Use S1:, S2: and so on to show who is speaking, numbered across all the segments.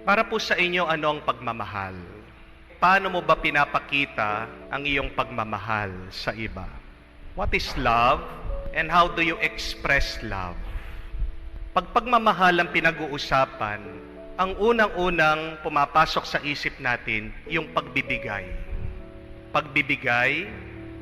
S1: Para po sa inyo, ano ang pagmamahal? Paano mo ba pinapakita ang iyong pagmamahal sa iba? What is love and how do you express love? Pag pagmamahal ang pinag-uusapan, ang unang-unang pumapasok sa isip natin, yung pagbibigay. Pagbibigay,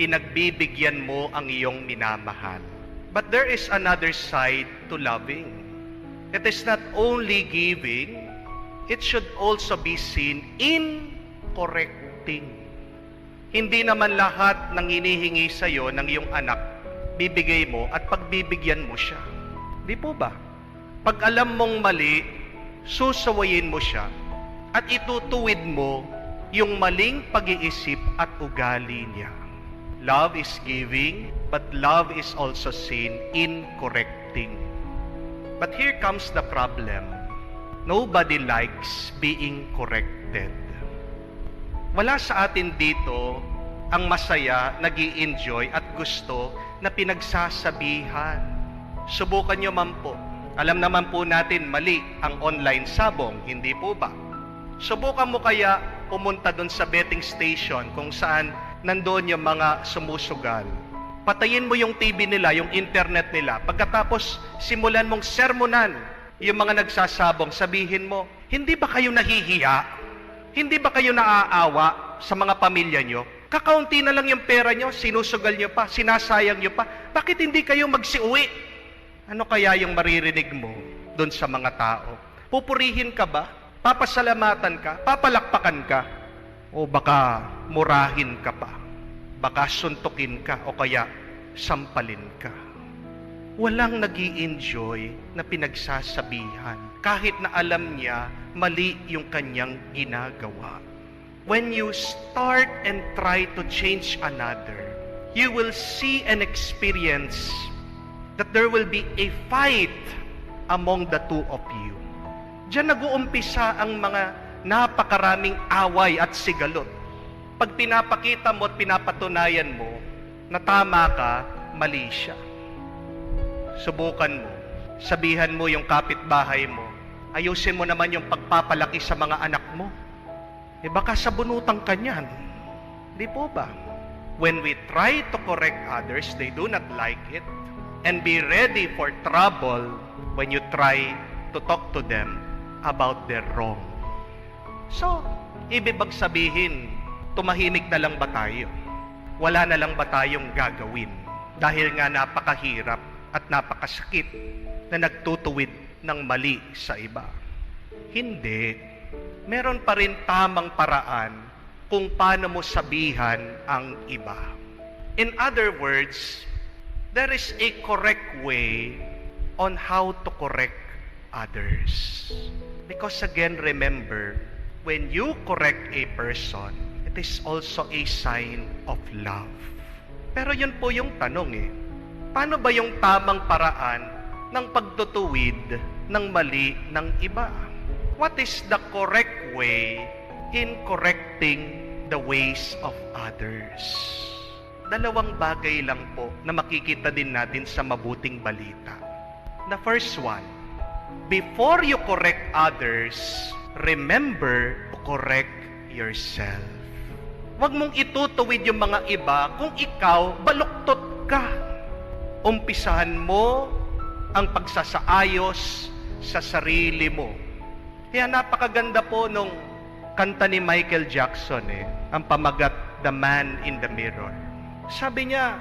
S1: pinagbibigyan mo ang iyong minamahal. But there is another side to loving. It is not only giving, it should also be seen in correcting. Hindi naman lahat ng hinihingi sa iyo ng iyong anak, bibigay mo at pagbibigyan mo siya. Di po ba? Pag alam mong mali, susawayin mo siya at itutuwid mo yung maling pag-iisip at ugali niya. Love is giving, but love is also seen in correcting. But here comes the problem. Nobody likes being corrected. Wala sa atin dito ang masaya, nag-i-enjoy at gusto na pinagsasabihan. Subukan nyo man po. Alam naman po natin mali ang online sabong, hindi po ba? Subukan mo kaya pumunta doon sa betting station kung saan nandoon yung mga sumusugal. Patayin mo yung TV nila, yung internet nila. Pagkatapos simulan mong sermonan yung mga nagsasabong, sabihin mo, hindi ba kayo nahihiya? Hindi ba kayo naaawa sa mga pamilya nyo? Kakaunti na lang yung pera nyo, sinusugal nyo pa, sinasayang nyo pa. Bakit hindi kayo magsiuwi? Ano kaya yung maririnig mo doon sa mga tao? Pupurihin ka ba? Papasalamatan ka? Papalakpakan ka? O baka murahin ka pa? Baka suntukin ka o kaya sampalin ka? Walang nag-i-enjoy na pinagsasabihan kahit na alam niya mali yung kanyang ginagawa. When you start and try to change another, you will see and experience that there will be a fight among the two of you. Diyan nag-uumpisa ang mga napakaraming away at sigalot. Pag pinapakita mo at pinapatunayan mo na tama ka, mali siya. Subukan mo. Sabihan mo yung kapitbahay mo. Ayusin mo naman yung pagpapalaki sa mga anak mo. Baka sabunutan ka niyan. Di po ba? When we try to correct others, they do not like it. And be ready for trouble when you try to talk to them about their wrong. So, ibig sabihin, tumahimik na lang ba tayo? Wala na lang ba tayong gagawin? Dahil nga napakahirap at napakasakit na nagtutuwid ng mali sa iba. Hindi. Meron pa rin tamang paraan kung paano mo sabihan ang iba. In other words, there is a correct way on how to correct others. Because again, remember, when you correct a person, it is also a sign of love. Pero yun po yung tanong paano ba yung tamang paraan ng pagtutuwid ng mali ng iba? What is the correct way in correcting the ways of others? Dalawang bagay lang po na makikita din natin sa mabuting balita. The first one, before you correct others, remember to correct yourself. Huwag mong itutuwid yung mga iba kung ikaw baluktot ka. Umpisahan mo ang pagsasaayos sa sarili mo. Kaya napakaganda po nung kanta ni Michael Jackson ang pamagat, The Man in the Mirror. Sabi niya,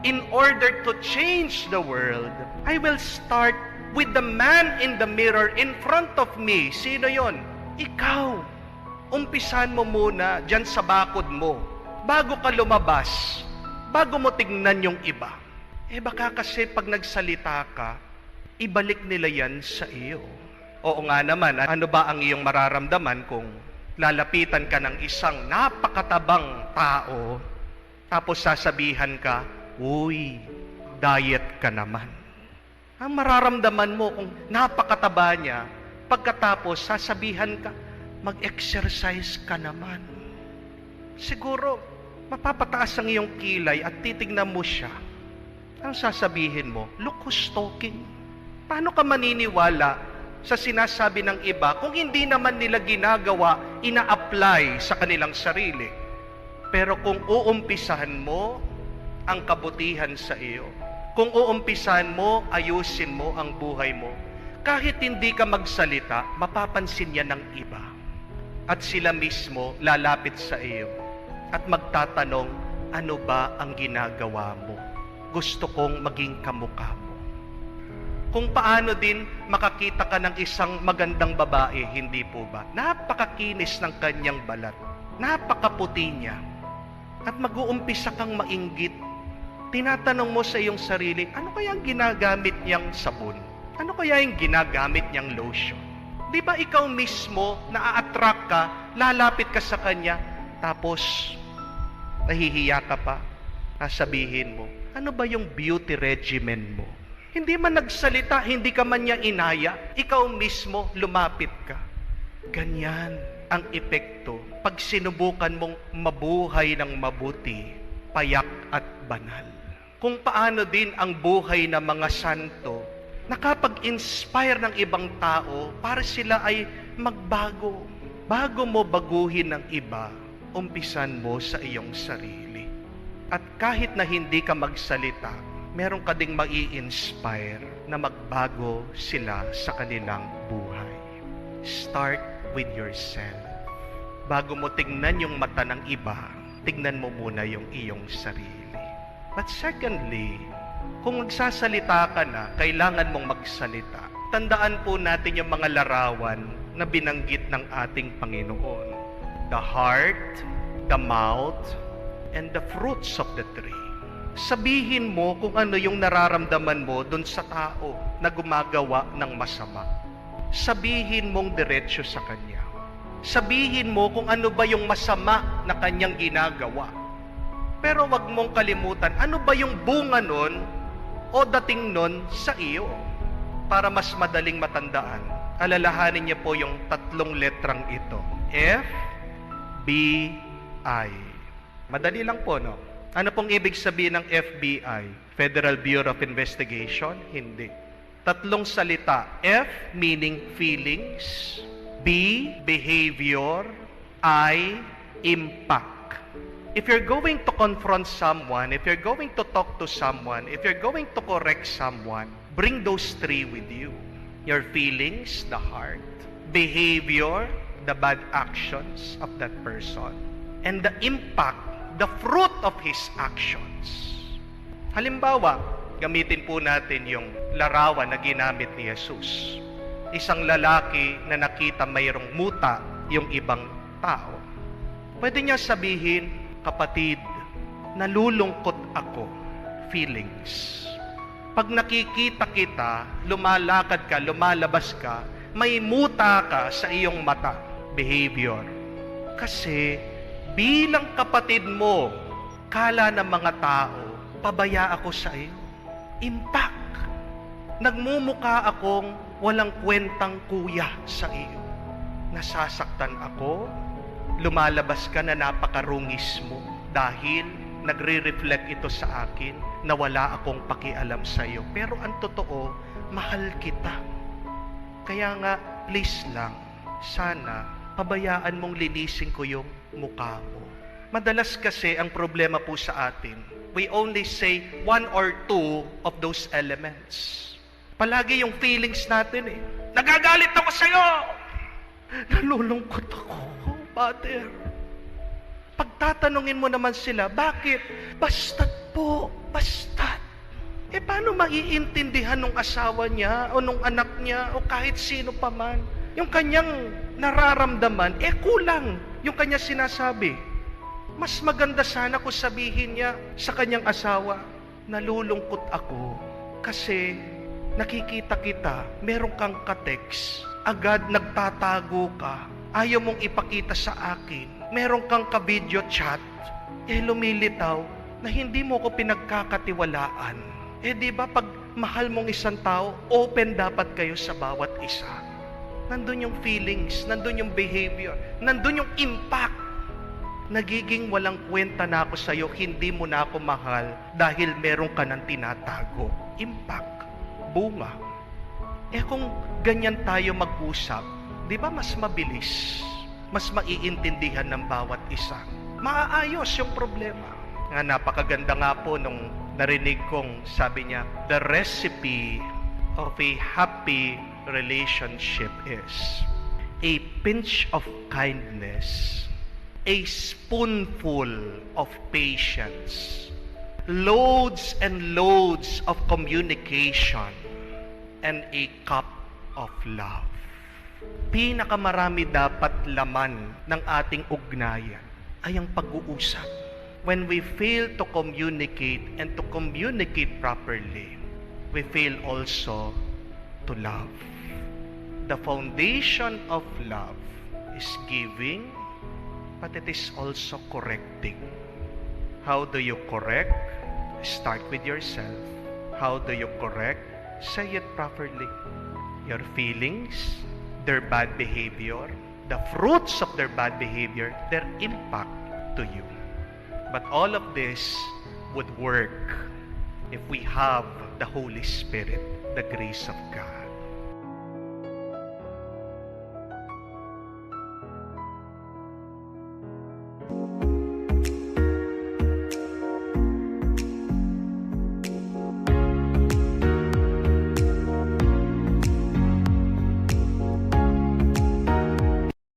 S1: in order to change the world, I will start with the man in the mirror in front of me. Sino yon? Ikaw. Umpisahan mo muna dyan sa bakod mo bago ka lumabas, bago mo tignan yung iba. Baka kasi pag nagsalita ka, ibalik nila yan sa iyo. Oo nga naman, ano ba ang iyong mararamdaman kung lalapitan ka ng isang napakatabang tao, tapos sasabihan ka, uy, diet ka naman. Ang mararamdaman mo kung napakataba niya, pagkatapos sasabihan ka, mag-exercise ka naman. Siguro, mapapataas ang iyong kilay at titignan mo siya. Ang sasabihin mo, look who's talking. Paano ka maniniwala sa sinasabi ng iba kung hindi naman nila ginagawa, ina-apply sa kanilang sarili. Pero kung uumpisahan mo ang kabutihan sa iyo, kung uumpisahan mo, ayusin mo ang buhay mo, kahit hindi ka magsalita, mapapansin yan ng iba. At sila mismo lalapit sa iyo at magtatanong, ano ba ang ginagawa mo? Gusto kong maging kamukha mo. Kung paano din makakita ka ng isang magandang babae, hindi po ba? Napakakinis ng kanyang balat. Napakaputi niya. At mag-uumpisa kang mainggit. Tinatanong mo sa iyong sarili, ano kaya ang ginagamit niyang sabon? Ano kaya yung ginagamit niyang lotion? Di ba ikaw mismo, na-attract ka, lalapit ka sa kanya, tapos nahihiya ka pa, sasabihin mo, ano ba yung beauty regimen mo? Hindi man nagsalita, hindi ka man niya inaya, ikaw mismo lumapit ka. Ganyan ang epekto pag sinubukan mong mabuhay ng mabuti, payak at banal. Kung paano din ang buhay ng mga santo, nakapag-inspire ng ibang tao para sila ay magbago. Bago mo baguhin ng iba, umpisan mo sa iyong sarili. At kahit na hindi ka magsalita, meron ka ding mai-inspire na magbago sila sa kanilang buhay. Start with yourself. Bago mo tingnan yung mata ng iba, tingnan mo muna yung iyong sarili. But secondly, kung magsasalita ka na, kailangan mong magsalita. Tandaan po natin yung mga larawan na binanggit ng ating Panginoon. The heart, the mouth, and the fruits of the tree. Sabihin mo kung ano yung nararamdaman mo dun sa tao na gumagawa ng masama. Sabihin mong diretso sa kanya. Sabihin mo kung ano ba yung masama na kanyang ginagawa. Pero wag mong kalimutan, ano ba yung bunga nun o dating nun sa iyo? Para mas madaling matandaan, alalahanin niyo po yung 3 letrang ito. F, B, I. Madali lang po, no? Ano pong ibig sabihin ng FBI? Federal Bureau of Investigation? Hindi. 3 salita. F, meaning feelings. B, behavior. I, impact. If you're going to confront someone, if you're going to talk to someone, if you're going to correct someone, bring those 3 with you. Your feelings, the heart. Behavior, the bad actions of that person. And the impact, the fruit of his actions. Halimbawa, gamitin po natin yung larawan na ginamit ni Jesus. Isang lalaki na nakita mayroong muta yung ibang tao. Pwede niya sabihin, kapatid, nalulungkot ako, feelings. Pag nakikita kita, lumalakad ka, lumalabas ka, may muta ka sa iyong mata, behavior. Kasi bilang kapatid mo, kala ng mga tao, pabaya ako sa iyo. Impact. Nagmumukha akong walang kwentang kuya sa iyo. Nasasaktan ako, lumalabas ka na napakarungis mo dahil nagre-reflect ito sa akin na wala akong pakialam sa iyo. Pero ang totoo, mahal kita. Kaya nga, please lang, sana pabayaan mong linisin ko yung mukha mo. Madalas kasi ang problema po sa atin, we only say 1 or 2 of those elements. Palagi yung feelings natin eh. Nagagalit ako sa'yo! Nalulungkot ako, Father. Pagtatanungin mo naman sila, bakit? Basta't po, basta't. Paano maiintindihan ng asawa niya o ng anak niya o kahit sino pa man? Yung kanyang nararamdaman, kulang yung kanya sinasabi. Mas maganda sana kung sabihin niya sa kanyang asawa, nalulungkot ako kasi nakikita kita, meron kang ka-text, agad nagtatago ka, ayaw mong ipakita sa akin, meron kang ka-video chat, lumilitaw na hindi mo ko pinagkakatiwalaan. Di ba pag mahal mong isang tao, open dapat kayo sa bawat isa. Nandun yung feelings, nandun yung behavior, nandun yung impact. Nagiging walang kwenta na ako sa'yo, hindi mo na ako mahal dahil meron ka ng tinatago. Impact, bunga. Kung ganyan tayo mag-usap, di ba mas mabilis, mas maiintindihan ng bawat isa. Maaayos yung problema. Nga napakaganda nga po nung narinig kong sabi niya, the recipe of a happy relationship is a pinch of kindness, a spoonful of patience, loads and loads of communication, and a cup of love. Pinakamarami dapat laman ng ating ugnayan ay ang pag-uusap. When we fail to communicate and to communicate properly, we fail also to love. The foundation of love is giving, but it is also correcting. How do you correct? Start with yourself. How do you correct? Say it properly. Your feelings, their bad behavior, the fruits of their bad behavior, their impact to you. But all of this would work if we have the Holy Spirit, the grace of God.